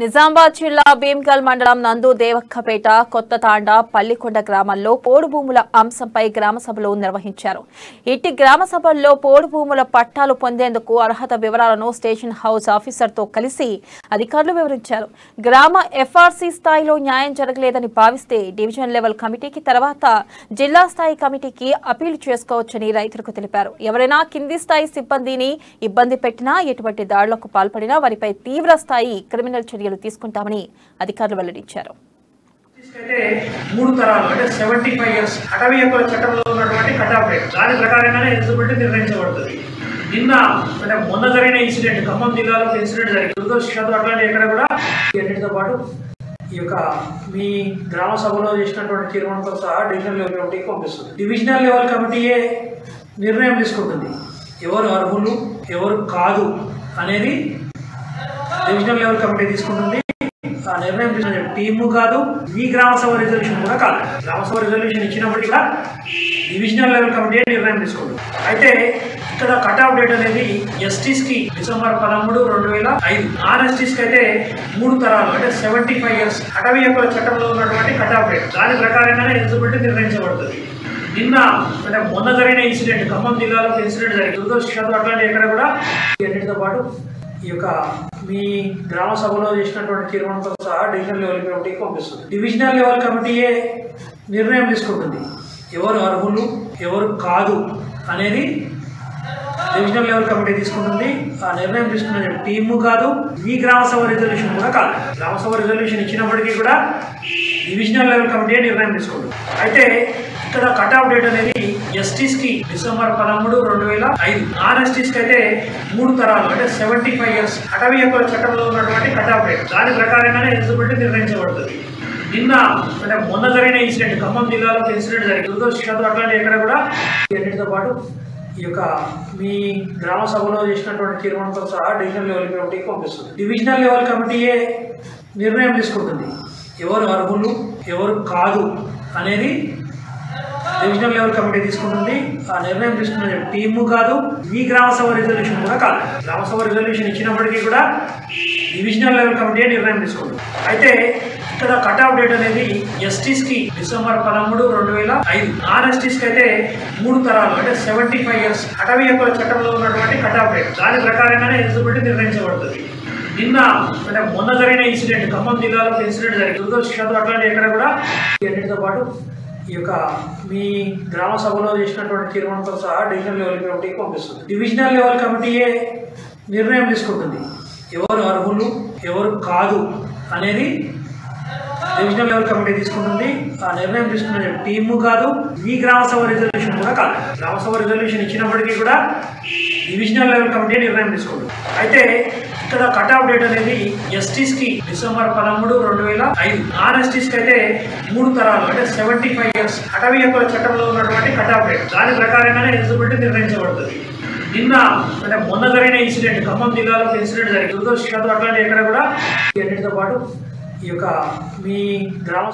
నిజామాబాద్ జిల్లా భీమ్గల్ మండలం నందు దేవక్కపేట కొత్త తాండా పల్లికొండ గ్రామాల్లో పోడు భూముల అంశంపై గ్రామ సభలు నిర్వహించారు. ఇట్టి గ్రామ సభల్లో పోడు భూముల పట్టాలు పొందేందుకు అర్హత వివరాలను స్టేషన్ హౌస్ ఆఫీసర్తో కలిసి అధికారులు వివరించారు. గ్రామ ఎఫ్ఆర్సీ స్థాయిలో న్యాయం జరగలేదని భావిస్తే డివిజన్ లెవెల్ కమిటీకి తర్వాత జిల్లా స్థాయి కమిటీకి అపీల్ చేసుకోవచ్చని రైతులకు తెలిపారు. ఎవరైనా కింది స్థాయి సిబ్బందిని ఇబ్బంది పెట్టినా ఎటువంటి దాడులకు పాల్పడినా వారిపై తీవ్ర స్థాయి క్రిమినల్ చర్యలు తీసుకుంటామని అధికారులు వెల్లడించారు. మూడు తరాలు అంటే 75 ఇయర్స్ అటవీ హక్కుల చట్టంలో ఉన్నటువంటి కట్ ఆఫ్ రేట్ దాని ప్రకారంగానే ఎలిజిబిలిటీ నిర్ణయించబడుతుంది. నిన్న అంటే మొన్న జరిగిన ఇన్సిడెంట్ ఖమ్మం జిల్లాలో ఇన్సిడెంట్ జరిగింది. దురదృష్టవశాత్తు అట్లాంటి ఎక్కడ కూడా అన్నిటితో పాటు ఈ యొక్క మీ గ్రామ సభలో చేసినటువంటి తీర్మానంతో సహా డివిజనల్ లెవెల్ కమిటీకి పంపిస్తుంది. డివిజనల్ లెవెల్ కమిటీయే నిర్ణయం తీసుకుంటుంది ఎవరు అర్హులు ఎవరు కాదు అనేది. డివిజనల్ లెవెల్ కమిటీ తీసుకుంటుంది. ఆ నిర్ణయం తీసుకునే టీము కాదు, ఈ గ్రామ సభ రిజల్యూషన్ కూడా కాదు. గ్రామ సభ రిజల్యూషన్ ఇచ్చినప్పటికీ కూడా డివిజనల్ లెవెల్ కమిటీ నిర్ణయం తీసుకుంటుంది. అయితే ఇక్కడ కట్ ఆఫ్ డేట్ అనేది ఎస్టీస్ కి డిసెంబర్ 13, 2005, నాన్ ఎస్టీస్ కి అయితే 3 తరాలు అంటే 75 ఇయర్స్ అటవీ హక్కుల చట్టంలో ఉన్నటువంటి కట్ ఆఫ్ డేట్ దాని ప్రకారంగానే ఎలిజిబిలిటీ నిర్ణయించబడుతుంది. నిన్న అంటే మొన్న జరిగిన ఇన్సిడెంట్ ఖమ్మం జిల్లాలో ఇన్సిడెంట్ జరిగింది. దురదృష్టవశాత్తు అట్లాంటి ఎక్కడ కూడా అన్నిటితో పాటు ఈ యొక్క మీ గ్రామ సభలో చేసినటువంటి తీర్మానంతో సహా డివిజనల్ లెవెల్ కమిటీకి పంపిస్తుంది. డివిజనల్ లెవెల్ కమిటీయే నిర్ణయం తీసుకుంటుంది ఎవరు అర్హులు ఎవరు కాదు అనేది. డివిజనల్ లెవెల్ కమిటీ తీసుకుంటుంది. ఆ నిర్ణయం తీసుకునే టీము కాదు, ఈ గ్రామ సభ రిజల్యూషన్ కూడా కాదు. గ్రామ సభ రిజల్యూషన్ ఇచ్చినప్పటికీ కూడా డివిజనల్ లెవెల్ కమిటీ నిర్ణయం తీసుకుంటుంది. అయితే ఇక్కడ కట్ ఆఫ్ డేట్ అనేది ఎస్టీస్ కి డిసెంబర్ 13, 2005, నాన్ ఎస్టీస్ కి అయితే 3 తరాలు అంటే 75 ఇయర్స్ అటవీ హక్కుల చట్టంలో ఉన్నటువంటి కట్ ఆఫ్ డేట్ దాని ప్రకారంగానే ఎలిజిబిలిటీ నిర్ణయించబడుతుంది. నిన్న అంటే మొన్న జరిగిన ఇన్సిడెంట్ ఖమ్మం జిల్లాలో ఇన్సిడెంట్ జరిగింది. దురదృష్టవశాత్తు అట్లాంటి ఎక్కడ కూడా అన్నిటితో పాటు ఈ యొక్క మీ గ్రామ సభలో చేసినటువంటి తీర్మానంతో సహా డివిజనల్ లెవెల్ కమిటీకి పంపిస్తుంది. డివిజనల్ లెవెల్ కమిటీయే నిర్ణయం తీసుకుంటుంది ఎవరు అర్హులు ఎవరు కాదు అనేది. డివిజనల్ లెవెల్ కమిటీ తీసుకుంటుంది. ఆ నిర్ణయం తీసుకునే టీము కాదు, ఈ గ్రామ సభ రిజల్యూషన్ కూడా కాదు. గ్రామ సభ రిజల్యూషన్ ఇచ్చినప్పటికీ కూడా డివిజనల్ లెవెల్ కమిటీ నిర్ణయం తీసుకుంటుంది. అయితే ఇక్కడ కట్ ఆఫ్ డేట్ అనేది ఎస్టీస్ కి డిసెంబర్ 13, 2005, నాన్ ఎస్టీస్ కి అయితే 3 తరాలు అంటే 75 ఇయర్స్ అటవీ హక్కుల చట్టంలో ఉన్నటువంటి కట్ ఆఫ్ డేట్ దాని ప్రకారంగానే ఎలిజిబిలిటీ నిర్ణయించబడుతుంది. నిన్న అంటే మొన్న జరిగిన ఇన్సిడెంట్ ఖమ్మం జిల్లాలో ఇన్సిడెంట్ జరిగింది. దురదృష్టవశాత్తు అట్లాంటి ఎక్కడ కూడా అన్నిటితో పాటు ఈ యొక్క మీ గ్రామ సభలో చేసినటువంటి తీర్మానంతో సహా డివిజనల్ లెవెల్ కమిటీకి పంపిస్తుంది. డివిజనల్ లెవెల్ కమిటీయే నిర్ణయం తీసుకుంటుంది ఎవరు అర్హులు ఎవరు కాదు అనేది. డివిజనల్ లెవెల్ కమిటీ తీసుకుంటుంది. ఆ నిర్ణయం తీసుకునే టీము కాదు, ఈ గ్రామ సభ రిజల్యూషన్ కూడా కాదు. గ్రామ సభ రిజల్యూషన్ ఇచ్చినప్పటికీ కూడా డివిజనల్ లెవెల్ కమిటీ నిర్ణయం తీసుకుంటుంది. అయితే ఇక్కడ కట్ ఆఫ్ డేట్ అనేది ఎస్టీస్ కి డిసెంబర్ 13, 2005, నాన్ ఎస్టీస్ కి అయితే 3 తరాలు అంటే 75 ఇయర్స్ అటవీ హక్కుల చట్టంలో ఉన్నటువంటి కట్ ఆఫ్ డేట్ దాని ప్రకారంగానే ఎలిజిబిలిటీ నిర్ణయించబడుతుంది. నిన్న అంటే మొన్న జరిగిన ఇన్సిడెంట్ ఖమ్మం జిల్లాలో ఇన్సిడెంట్ జరిగింది. దురదృష్టవశాత్తు అట్లాంటి ఎక్కడ కూడా అన్నిటితో పాటు ఈ యొక్క మీ గ్రామ